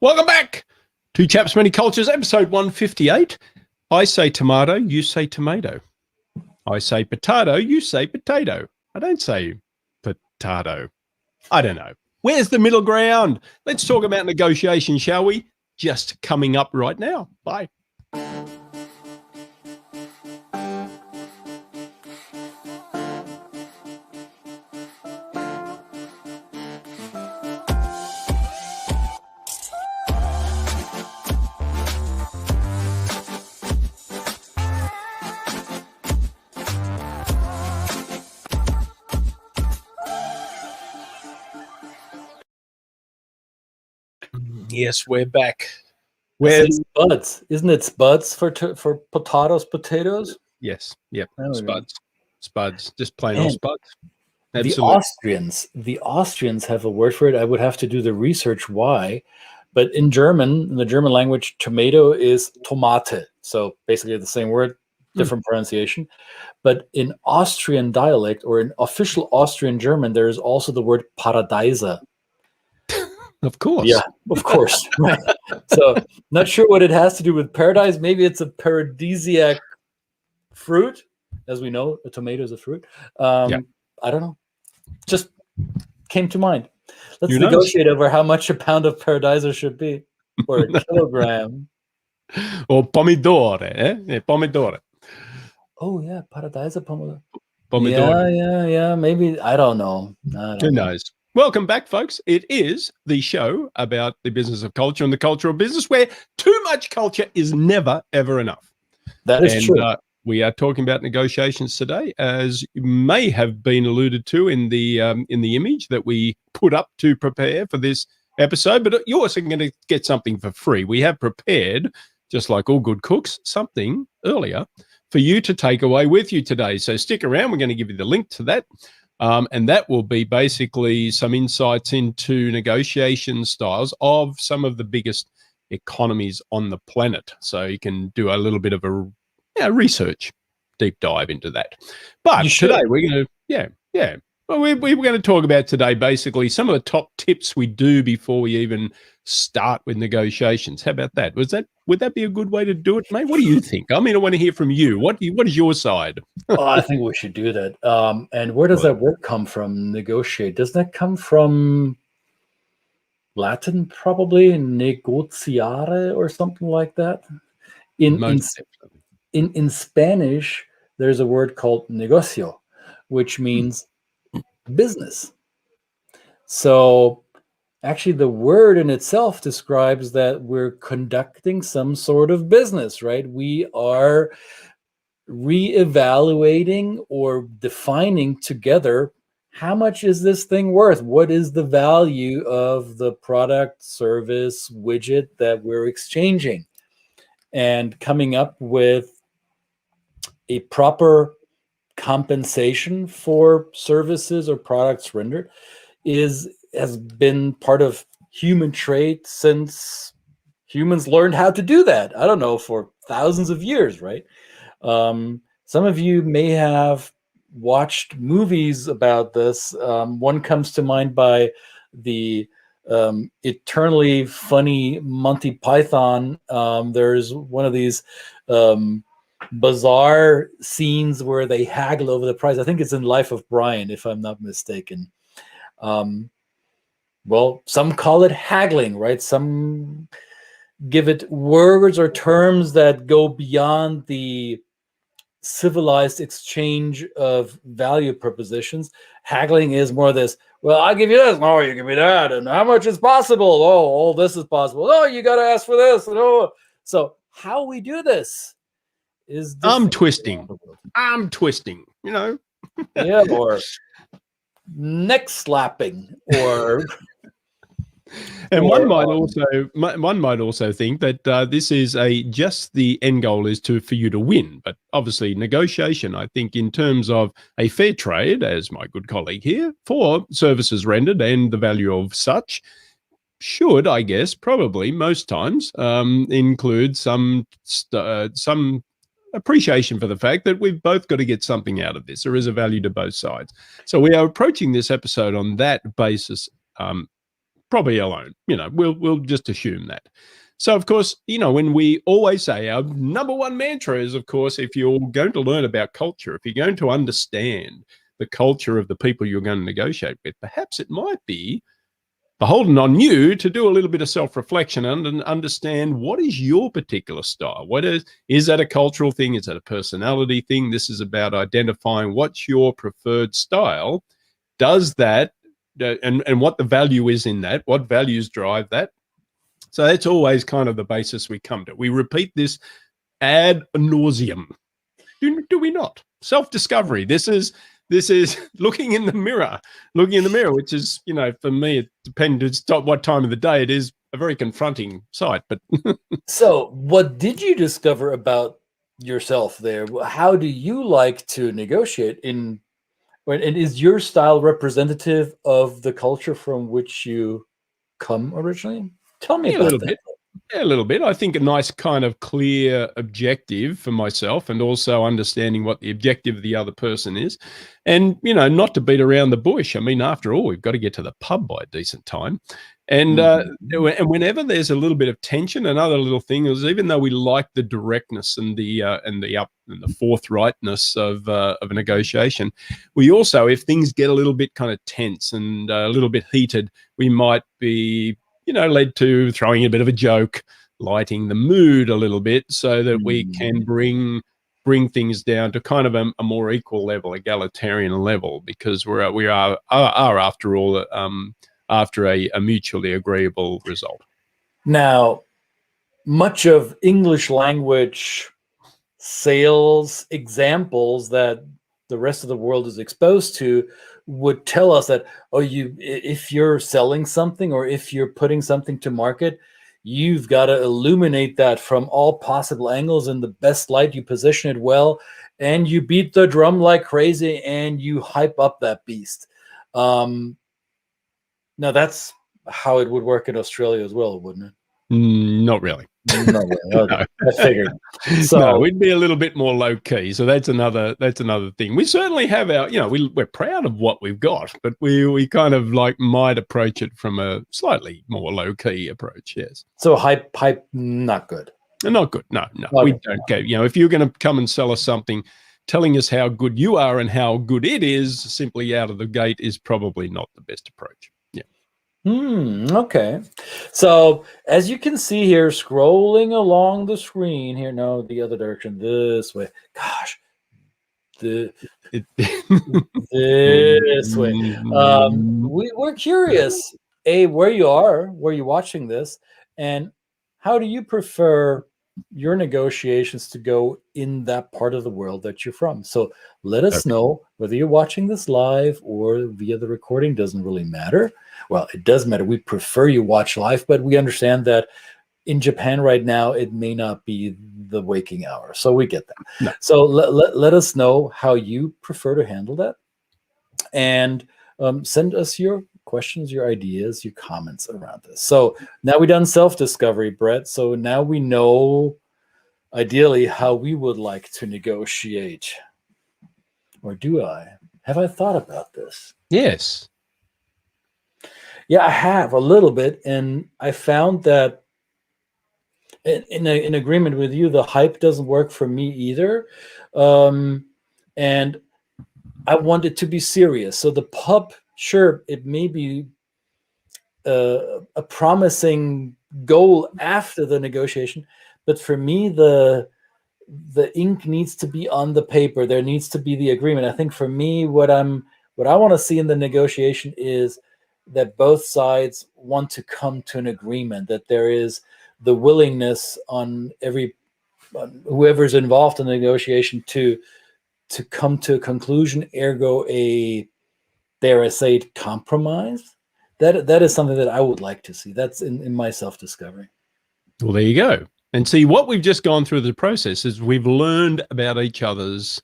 Welcome back to Chaps Many Cultures, episode 158. I say tomato, you say tomato. I say potato, you say potato. I don't say potato. I don't know. Where's the middle ground? Let's talk about negotiation, shall we? Just coming up right now. Bye. Yes, we're back. Where's spuds? Isn't it spuds for potatoes? Yes. Yep. Spuds. Just plain old spuds. Absolutely. The Austrians have a word for it. I would have to do the research why, but in German, in the German language, tomato is Tomate. So basically the same word, different pronunciation. But in Austrian dialect or in official Austrian German, there is also the word Paradeiser. Of course. Yeah, of course. Right. So not sure what it has to do with paradise. Maybe it's a paradisiac fruit. As we know, a tomato is a fruit. I don't know. Just came to mind. Let's negotiate over how much a pound of paradiser should be, or a kilogram. Or pomidore, eh? Pomidore. Oh, yeah, paradiser pomidore. Pomidore. Yeah. Maybe, I don't know. Who knows? Welcome back, folks. It is the show about the business of culture and the culture of business, where too much culture is never, ever enough. That is true. We are talking about negotiations today, as may have been alluded to in the image that we put up to prepare for this episode. But you're also going to get something for free. We have prepared, just like all good cooks, something earlier for you to take away with you today. So stick around. We're going to give you the link to that. And that will be basically some insights into negotiation styles of some of the biggest economies on the planet. So you can do a little bit of a research deep dive into that. But today we're going to, Well, we're going to talk about today basically some of the top tips we do before we even start with negotiations. How about that? Would that be a good way to do it, mate? What do you think? I mean, I want to hear from you. What is your side? I think we should do that. And where does that word come from? Negotiate. Doesn't that come from Latin, probably? Negociare or something like that. In Spanish, there's a word called negocio, which means business. So actually the word in itself describes that we're conducting some sort of business, right? We are reevaluating or defining together, how much is this thing worth? What is the value of the product, service, widget that we're exchanging? And coming up with a proper compensation for services or products rendered has been part of human trade since humans learned how to do that. I don't know, for thousands of years, right? Some of you may have watched movies about this. One comes to mind by the eternally funny Monty Python. There's one of these bizarre scenes where they haggle over the price. I think it's in Life of Brian, if I'm not mistaken. Well, some call it haggling, right? Some give it words or terms that go beyond the civilized exchange of value propositions. Haggling is more this, well, I'll give you this. No, you give me that. And how much is possible? Oh, this is possible. Oh, you got to ask for this. Oh. So how we do this is I'm twisting, you know. Yeah, or neck slapping, or and one might also think that this is just the end goal is for you to win. But obviously negotiation, I think, in terms of a fair trade, as my good colleague here, for services rendered and the value of such, should, I guess, probably most times include some appreciation for the fact that we've both got to get something out of this. There is a value to both sides. So we are approaching this episode on that basis, probably alone. We'll just assume that. So, of course, when we always say our number one mantra is, of course, if you're going to learn about culture, if you're going to understand the culture of the people you're going to negotiate with, perhaps it might be beholden on you to do a little bit of self-reflection and understand what is your particular style. Is that a cultural thing? Is that a personality thing? This is about identifying what's your preferred style. Does that, and what the value is in that, what values drive that. So that's always kind of the basis we come to. We repeat this ad nauseum. Do we not? Self-discovery. This is looking in the mirror, which is, for me, it depends what time of the day it is, a very confronting sight. But so what did you discover about yourself there? How do you like to negotiate and is your style representative of the culture from which you come originally? Tell me about that. Yeah, a little bit. I think a nice kind of clear objective for myself, and also understanding what the objective of the other person is. And, not to beat around the bush. I mean, after all, we've got to get to the pub by a decent time. And and whenever there's a little bit of tension, another little thing is, even though we like the directness and the forthrightness of a negotiation, we also, if things get a little bit kind of tense and a little bit heated, we might be led to throwing a bit of a joke, lighting the mood a little bit, so that we can bring things down to kind of a more equal level, egalitarian level, because we are after all after a mutually agreeable result. Now, much of English language sales examples that the rest of the world is exposed to would tell us that, if you're selling something or if you're putting something to market, you've got to illuminate that from all possible angles in the best light. You position it well, and you beat the drum like crazy, and you hype up that beast. Now, that's how it would work in Australia as well, wouldn't it? Not really. No, okay. I figured. So no, we'd be a little bit more low key. So that's another thing. We certainly have our, we're proud of what we've got, but we kind of might approach it from a slightly more low key approach. Yes. So hype, not good. Not good. No. Okay. We don't care. If you're going to come and sell us something, telling us how good you are and how good it is simply out of the gate is probably not the best approach. Yeah. Okay. So as you can see here, scrolling along the screen here, no, the other direction, this way. Gosh, this way. We're curious, where you're watching this, and how do you prefer your negotiations to go in that part of the world that you're from? So let us know, whether you're watching this live or via the recording, doesn't really matter. Well, it does matter. We prefer you watch live, but we understand that in Japan right now, it may not be the waking hour. So we get that. No. So let us know how you prefer to handle that. And send us your questions, your ideas, your comments around this. So now we've done self-discovery, Brett. So now we know ideally how we would like to negotiate. Or do I? Have I thought about this? Yes. Yeah, I have a little bit. And I found that in agreement with you, the hype doesn't work for me either. And I want it to be serious. So the pub, sure, it may be a promising goal after the negotiation, but for me, the ink needs to be on the paper. There needs to be the agreement. I think for me, what I want to see in the negotiation is that both sides want to come to an agreement, that there is the willingness on whoever's involved in the negotiation to come to a conclusion, ergo dare I say, compromise. That is something that I would like to see. That's in my self-discovery. Well, there you go. And see, what we've just gone through the process is we've learned about each other's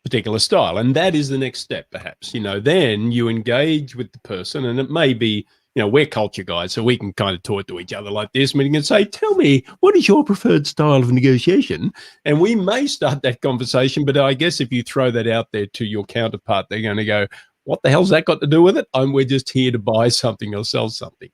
particular style. And that is the next step, perhaps. Then you engage with the person, and it may be, we're culture guys, so we can kind of talk to each other like this. We can say, tell me, what is your preferred style of negotiation? And we may start that conversation, but I guess if you throw that out there to your counterpart, they're going to go, what the hell's that got to do with it? We're just here to buy something or sell something.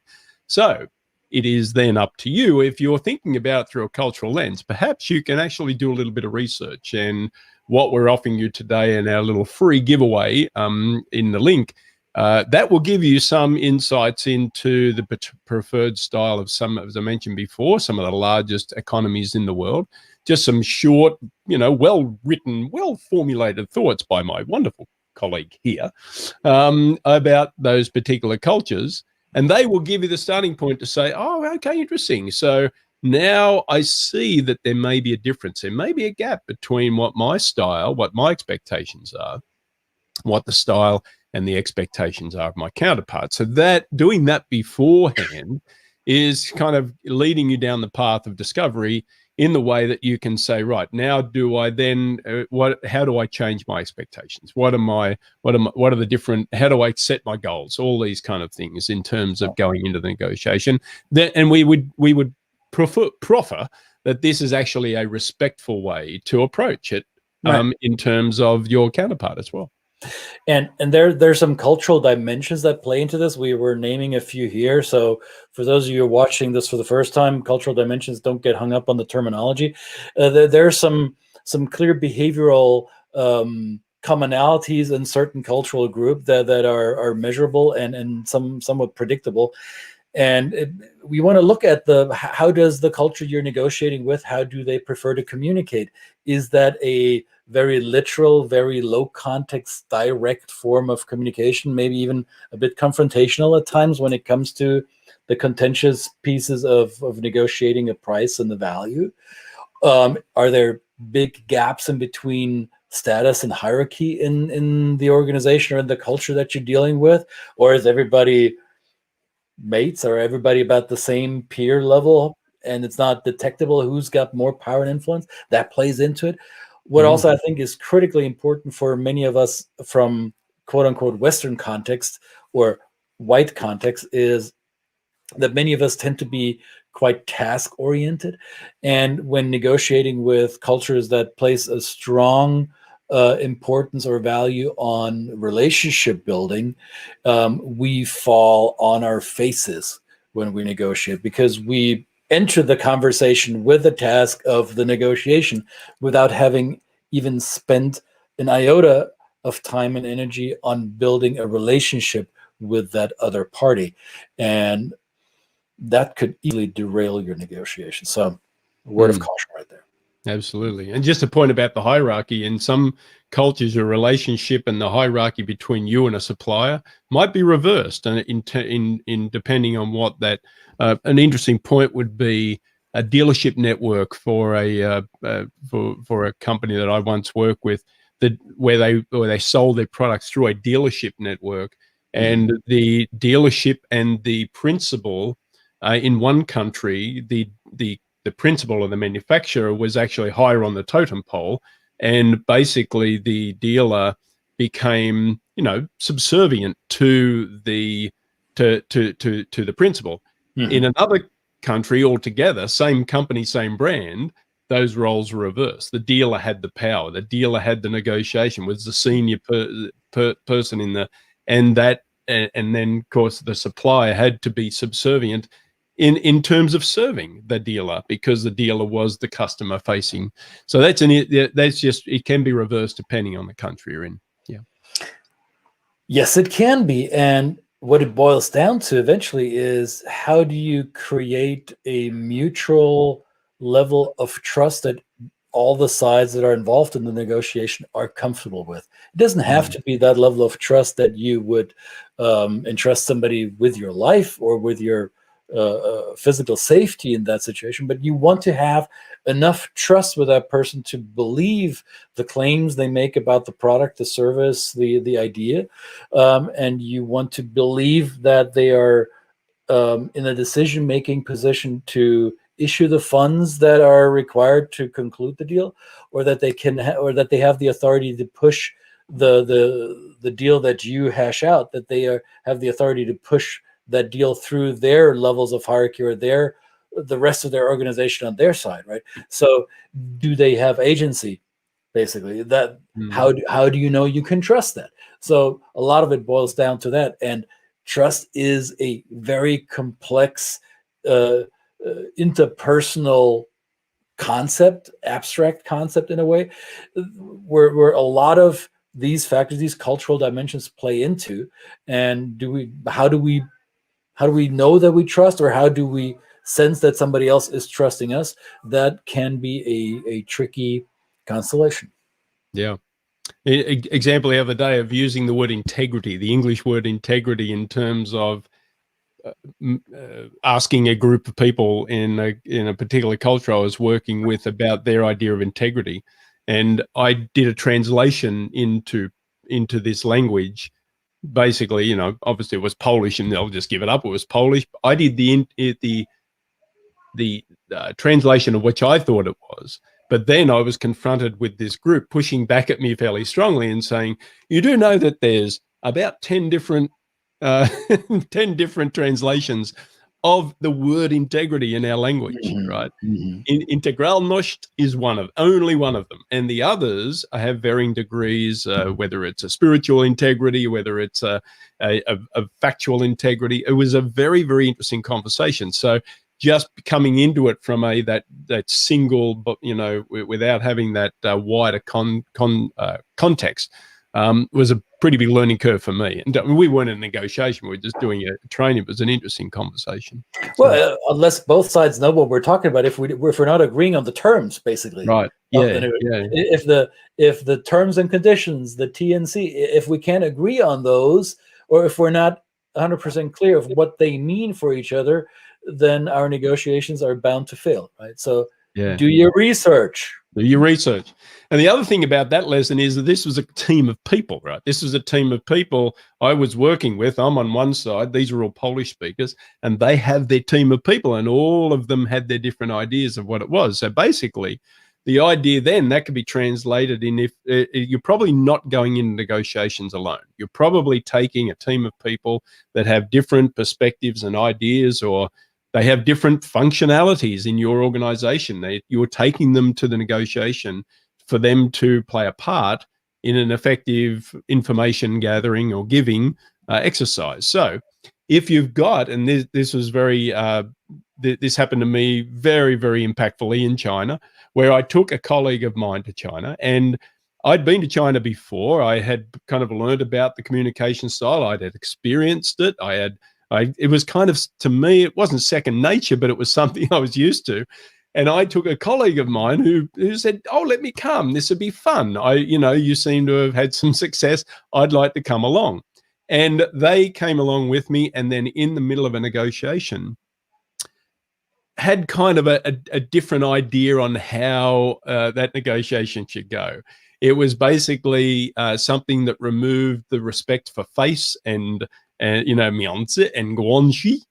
So it is then up to you. If you're thinking about it through a cultural lens, perhaps you can actually do a little bit of research. And what we're offering you today in our little free giveaway in the link, that will give you some insights into the preferred style of some, as I mentioned before, some of the largest economies in the world. Just some short, well-written, well-formulated thoughts by my wonderful colleague here about those particular cultures. And they will give you the starting point to say, oh, okay, interesting. So now I see that there may be a difference. There may be a gap between what my style, what my expectations are, what the style and the expectations are of my counterpart. So that doing that beforehand is kind of leading you down the path of discovery in the way that you can say, right, now do I then how do I change my expectations? What are the different, how do I set my goals? All these kind of things in terms of going into the negotiation. And we would proffer that this is actually a respectful way to approach it, right, in terms of your counterpart as well. And there's some cultural dimensions that play into this. We were naming a few here. So for those of you who are watching this for the first time, cultural dimensions, don't get hung up on the terminology. There's some clear behavioral commonalities in certain cultural group that are measurable and somewhat predictable. And we want to look at how does the culture you're negotiating with, how do they prefer to communicate? Is that a very literal, very low context, direct form of communication, maybe even a bit confrontational at times when it comes to the contentious pieces of negotiating a price and the value? Are there big gaps in between status and hierarchy in the organization or in the culture that you're dealing with? Or is everybody mates? Or everybody about the same peer level and it's not detectable who's got more power and influence? That plays into it. What also I think is critically important for many of us from quote unquote Western context or white context is that many of us tend to be quite task oriented. And when negotiating with cultures that place a strong importance or value on relationship building, we fall on our faces when we negotiate because we enter the conversation with the task of the negotiation without having even spent an iota of time and energy on building a relationship with that other party. And that could easily derail your negotiation. So a word of caution right there. Absolutely. And just a point about the hierarchy, in some cultures, your relationship and the hierarchy between you and a supplier might be reversed. And in depending on what that, an interesting point would be a dealership network for a company that I once worked with, where they sold their products through a dealership network, and the dealership and the principal in one country, the principal of the manufacturer was actually higher on the totem pole, and basically the dealer became, subservient to the principal. In another country altogether, same company, same brand, those roles were reversed. The dealer had the power. The dealer had the negotiation, was the senior person in the, and then of course the supplier had to be subservient in terms of serving the dealer, because the dealer was the customer facing. So that's just, it can be reversed depending on the country you're in. Yeah. Yes, it can be. And what it boils down to eventually is, how do you create a mutual level of trust that all the sides that are involved in the negotiation are comfortable with? It doesn't have to be that level of trust that you would entrust somebody with your life or with your physical safety in that situation, but you want to have enough trust with that person to believe the claims they make about the product, the service, the idea, and you want to believe that they are in a decision-making position to issue the funds that are required to conclude the deal, or that they can or that they have the authority to push the deal that you hash out, that they have the authority to push that deal through their levels of hierarchy or the rest of their organization on their side, right? So do they have agency? Basically, that how do you know you can trust that? So a lot of it boils down to that, and trust is a very complex interpersonal concept, abstract concept in a way, where a lot of these factors, these cultural dimensions play into. And how do we know that we trust, or how do we sense that somebody else is trusting us? That can be a tricky constellation. Yeah. Example the other day of using the word integrity, the English word integrity, in terms of asking a group of people in a particular culture I was working with about their idea of integrity, and I did a translation into this language. Basically, you know, obviously it was Polish, and I'll just give it up. It was Polish. I did the translation of which I thought it was. But then I was confronted with this group pushing back at me fairly strongly and saying, you do know that there's about 10 different 10 different translations of the word integrity in our language, right? Integralność is only one of them. And the others have varying degrees, whether it's a spiritual integrity, whether it's a factual integrity. It was a very, very interesting conversation. So just coming into it from that single, but you know, without having that wider context, was a pretty big learning curve for me. And we weren't in a negotiation; we were just doing a training. It was an interesting conversation. Well, unless both sides know what we're talking about, if we're not agreeing on the terms, basically, right? Yeah, If the terms and conditions, the T and C, if we can't agree on those, or if we're not 100% clear of what they mean for each other, then our negotiations are bound to fail, right? So do your research. Do your research. And the other thing about that lesson is that this was a team of people, right? This was a team of people I was working with. I'm on one side. These are all Polish speakers, and they have their team of people, and all of them had their different ideas of what it was. So basically, the idea then that could be translated in, if you're probably not going into negotiations alone. You're probably taking a team of people that have different perspectives and ideas, or they have different functionalities in your organization. You're taking them to the negotiation for them to play a part in an effective information gathering or giving exercise. So if you've got, and this was this happened to me very, very impactfully in China, where I took a colleague of mine to China, and I'd been to China before. I had kind of learned about the communication style. I had experienced it. It was kind of, to me, it wasn't second nature, but it was something I was used to. And I took a colleague of mine who said, "Oh, let me come. This would be fun. You seem to have had some success. I'd like to come along." And they came along with me. And then in the middle of a negotiation, had kind of a different idea on how that negotiation should go. It was basically something that removed the respect for face and mianzi and guanxi,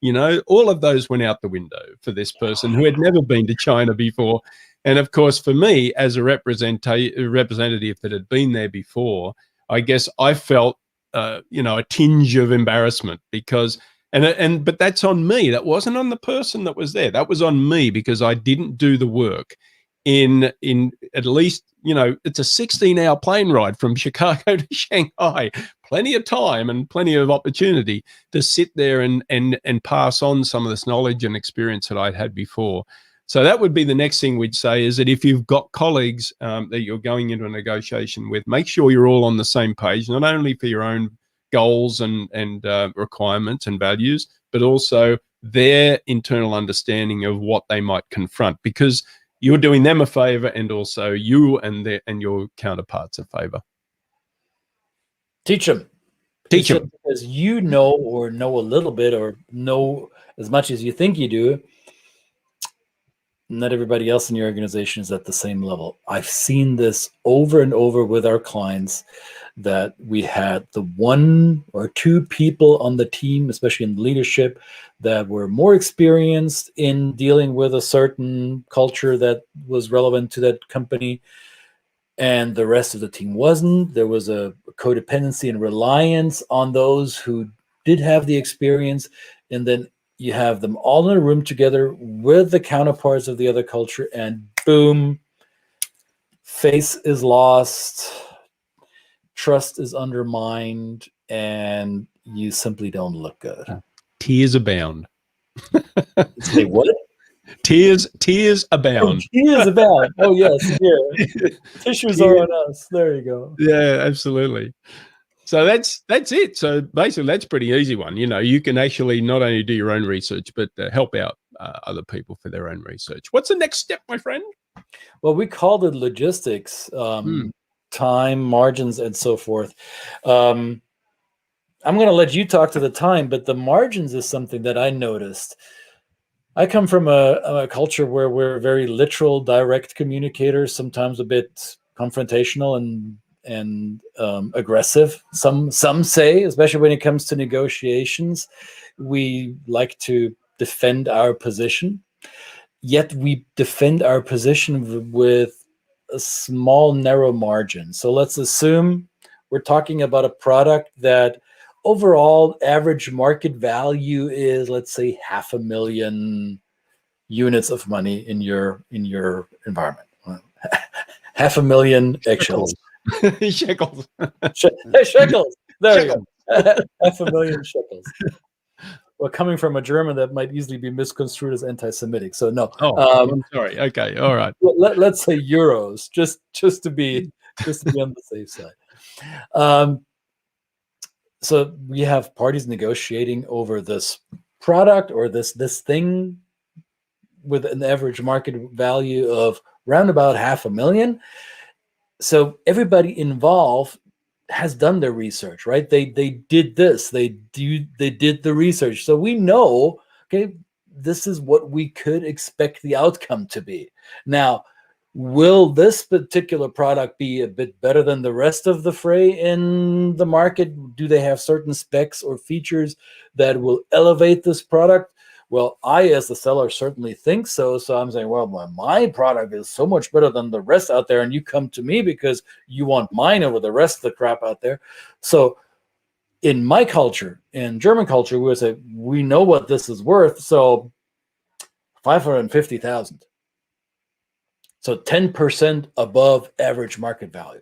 all of those went out the window for this person who had never been to China before. And of course, for me, as a representative that had been there before, I guess I felt, a tinge of embarrassment because, but that's on me. That wasn't on the person that was there. That was on me because I didn't do the work in at least, it's a 16-hour plane ride from Chicago to Shanghai. Plenty of time and plenty of opportunity to sit there and pass on some of this knowledge and experience that I'd had before. So that would be the next thing we'd say, is that if you've got colleagues that you're going into a negotiation with, make sure you're all on the same page, not only for your own goals and requirements and values, but also their internal understanding of what they might confront, because you're doing them a favor, and also you and your counterparts a favor. Teach them. Teach them. Because you know a little bit, or know as much as you think you do. Not everybody else in your organization is at the same level. I've seen this over and over with our clients, that we had the one or two people on the team, especially in leadership, that were more experienced in dealing with a certain culture that was relevant to that company, and the rest of the team wasn't. There was a codependency and reliance on those who did have the experience and then you have them all in a room together with the counterparts of the other culture, and boom, face is lost, trust is undermined, and you simply don't look good. Tears abound. Say what? Tears Oh, abound. tears abound. Oh yes, here. Tissues are on us. There you go. Yeah, absolutely. So that's it. So basically, that's a pretty easy one. You know, you can actually not only do your own research, but help out other people for their own research. What's the next step, my friend? Well, we called it logistics, time, margins, and so forth. I'm going to let you talk to the time, but the margins is something that I noticed. I come from a culture where we're very literal, direct communicators, sometimes a bit confrontational and aggressive. Some say, especially when it comes to negotiations, we like to defend our position. Yet we defend our position with a small, narrow margin. So let's assume we're talking about a product that overall average market value is, let's say, 500,000 units of money in your environment. 500,000 eggshells. Shekels. Shekels. There Shekels. you go. 500,000 shekels. Well, coming from a German, that might easily be misconstrued as anti-Semitic. So no. I'm sorry. Okay. All right. Let's say euros, just to be on the safe side. So we have parties negotiating over this product or this thing with an average market value of round about 500,000. So everybody involved has done their research, right? They did this, they did the research. So we know, okay, this is what we could expect the outcome to be. Now, will this particular product be a bit better than the rest of the fray in the market? Do they have certain specs or features that will elevate this product? Well, I, as the seller, certainly think so. So I'm saying, well, my product is so much better than the rest out there, and you come to me because you want mine over the rest of the crap out there. So in my culture, in German culture, we would say, we know what this is worth, so 550,000. So 10% above average market value.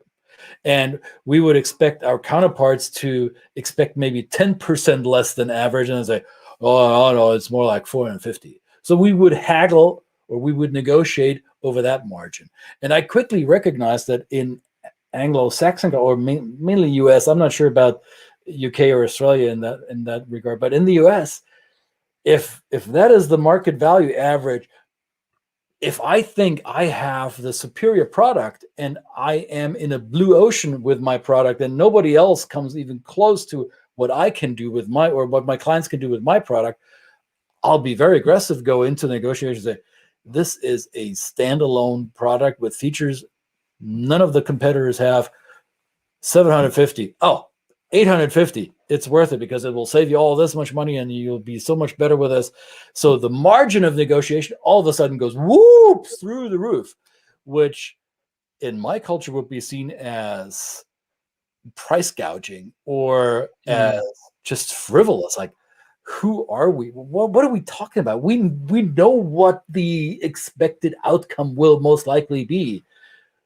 And we would expect our counterparts to expect maybe 10% less than average, and say, oh, no, it's more like 450. So we would haggle, or we would negotiate over that margin. And I quickly recognized that in Anglo-Saxon, or mainly US, I'm not sure about UK or Australia in that regard, but in the US, if that is the market value average, if I think I have the superior product and I am in a blue ocean with my product and nobody else comes even close to what I can do with or what my clients can do with my product, I'll be very aggressive, go into negotiations, say, this is a standalone product with features none of the competitors have. 750. Oh, 850. It's worth it because it will save you all this much money and you'll be so much better with us. So the margin of negotiation all of a sudden goes whoops through the roof, which in my culture would be seen as price gouging or as just frivolous. Like, who are we? What are we talking about? We know what the expected outcome will most likely be.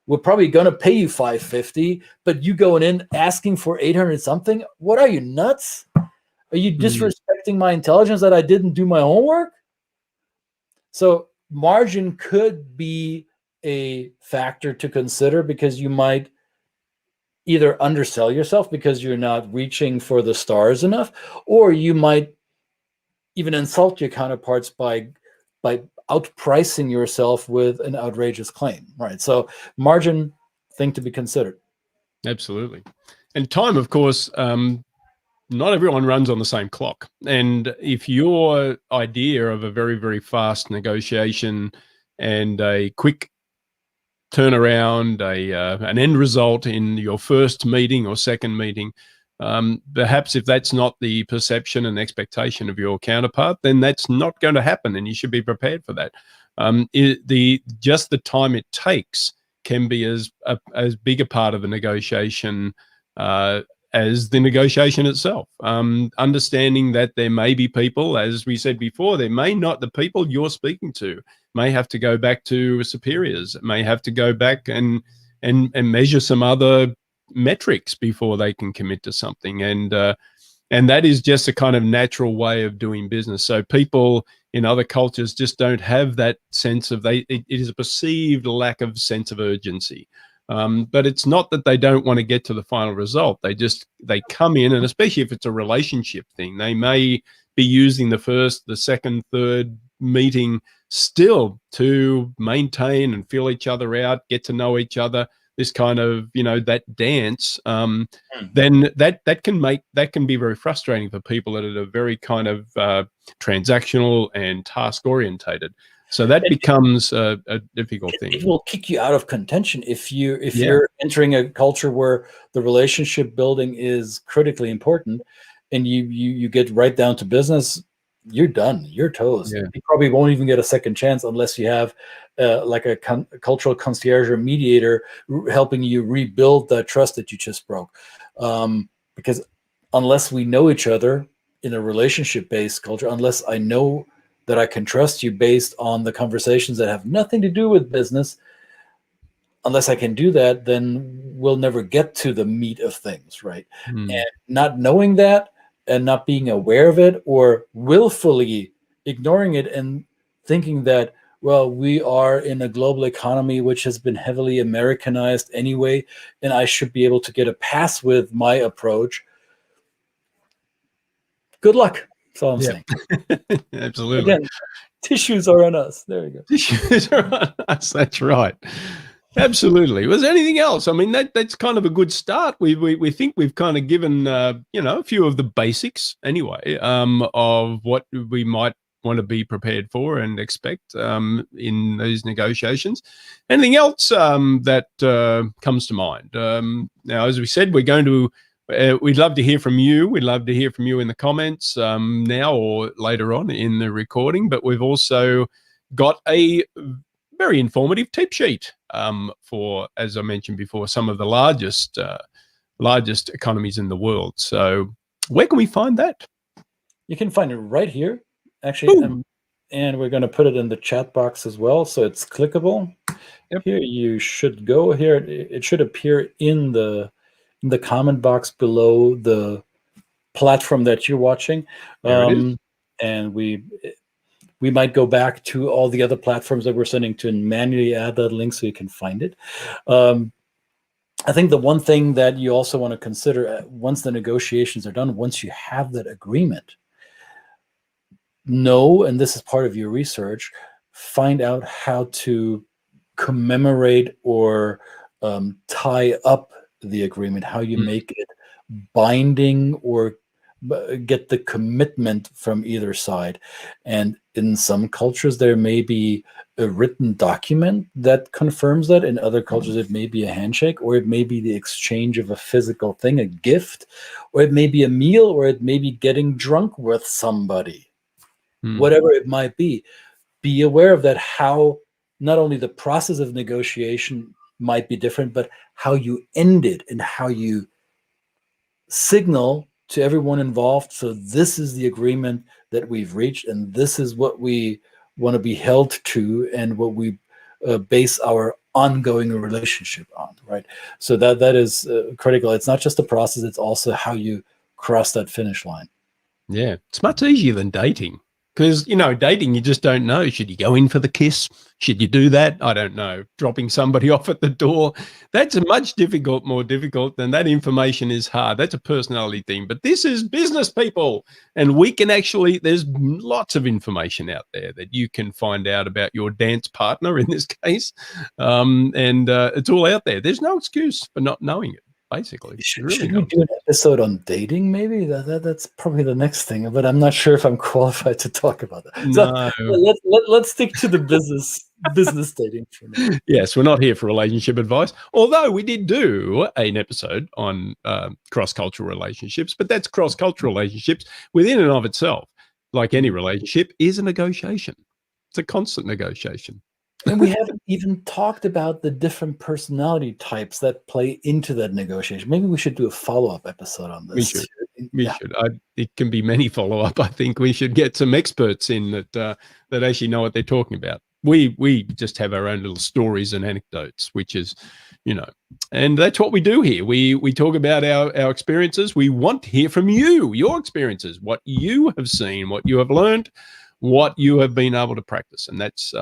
We're probably going to pay you 550, but you going in asking for 800 something? What are you, nuts? Are you disrespecting my intelligence that I didn't do my homework? So margin could be a factor to consider because you might either undersell yourself because you're not reaching for the stars enough, or you might even insult your counterparts by outpricing yourself with an outrageous claim, right? So margin, thing to be considered. Absolutely. And time, of course, not everyone runs on the same clock. And if your idea of a very, very fast negotiation and a quick turnaround, an end result in your first meeting or second meeting, perhaps if that's not the perception and expectation of your counterpart, then that's not going to happen, and you should be prepared for that. Just the time it takes can be as big a part of the negotiation as the negotiation itself. Understanding that there may be people, as we said before, there may not, the people you're speaking to may have to go back to superiors, may have to go back and measure some other metrics before they can commit to something. And that is just a kind of natural way of doing business. So people in other cultures just don't have that sense of, it is a perceived lack of sense of urgency. But it's not that they don't want to get to the final result. They come in, and especially if it's a relationship thing, they may be using the first, the second, third meeting still to maintain and feel each other out, get to know each other, this kind of, that dance. Then that can be very frustrating for people that are very kind of transactional and task orientated. So that becomes a difficult thing. It will kick you out of contention if you're entering a culture where the relationship building is critically important, and you get right down to business. You're done. You're toast. Yeah. You probably won't even get a second chance unless you have like a cultural concierge or mediator helping you rebuild that trust that you just broke. Because unless we know each other in a relationship-based culture, unless I know that I can trust you based on the conversations that have nothing to do with business, unless I can do that, then we'll never get to the meat of things, right? And not knowing that and not being aware of it, or willfully ignoring it and thinking that, well, we are in a global economy which has been heavily Americanized anyway, and I should be able to get a pass with my approach. Good luck. That's all I'm saying. Absolutely. Again, tissues are on us. There you go. Tissues are on us. That's right. Absolutely. Was there anything else? I mean, that's kind of a good start. We think we've kind of given a few of the basics anyway, of what we might want to be prepared for and expect in these negotiations. Anything else that comes to mind? Now, as we said, we're going to. We'd love to hear from you. We'd love to hear from you in the comments now or later on in the recording. But we've also got a very informative tip sheet for, as I mentioned before, some of the largest economies in the world. So where can we find that? You can find it right here, actually. And we're going to put it in the chat box as well, so it's clickable. Yep. Here you should go. Here it should appear in the comment box below the platform that you're watching. And we might go back to all the other platforms that we're sending to and manually add that link so you can find it. I think the one thing that you also want to consider once the negotiations are done, once you have that agreement, know, and this is part of your research, find out how to commemorate or tie up the agreement, how you make it binding or get the commitment from either side. And in some cultures, there may be a written document that confirms that. In other cultures, it may be a handshake, or it may be the exchange of a physical thing, a gift, or it may be a meal, or it may be getting drunk with somebody. Whatever it might be aware of that, how not only the process of negotiation might be different, but how you end it and how you signal to everyone involved. So this is the agreement that we've reached, and this is what we want to be held to, and what we base our ongoing relationship on, right? So that is critical. It's not just the process, it's also how you cross that finish line. Yeah, it's much easier than dating. Because, dating, you just don't know. Should you go in for the kiss? Should you do that? I don't know. Dropping somebody off at the door. That's more difficult than that. Information is hard. That's a personality thing. But this is business, people. And we can there's lots of information out there that you can find out about your dance partner in this case. And it's all out there. There's no excuse for not knowing it. Basically, should we do an episode on dating? Maybe that's probably the next thing, but I'm not sure if I'm qualified to talk about that. No. So let's stick to the business dating for now. Yes, we're not here for relationship advice, although we did do an episode on cross-cultural relationships, but that's cross-cultural relationships within and of itself. Like any relationship, is a negotiation. It's a constant negotiation. And we haven't even talked about the different personality types that play into that negotiation. Maybe we should do a follow-up episode on this. We should. We should. It can be many follow-up. I think we should get some experts in that actually know what they're talking about. We just have our own little stories and anecdotes, which is, and that's what we do here. We talk about our experiences. We want to hear from you, your experiences, what you have seen, what you have learned, what you have been able to practice. And that's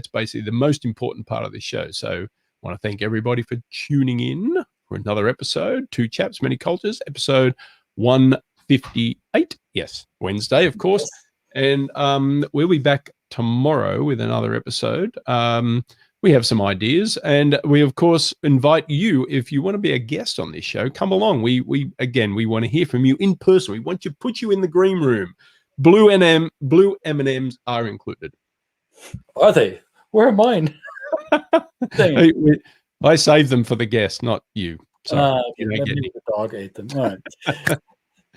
basically the most important part of this show. So I want to thank everybody for tuning in for another episode, Two Chaps, Many Cultures, episode 158. Yes, Wednesday, of course. And we'll be back tomorrow with another episode. We have some ideas, and we, of course, invite you, if you want to be a guest on this show, come along. We want to hear from you in person. We want to put you in the green room. Blue M&Ms are included. Are they? Where are mine? I saved them for the guest, not you. So maybe the dog ate them. All right.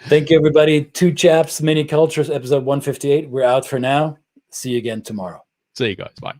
Thank you, everybody. Two Chaps, Many Cultures, episode 158. We're out for now. See you again tomorrow. See you guys. Bye.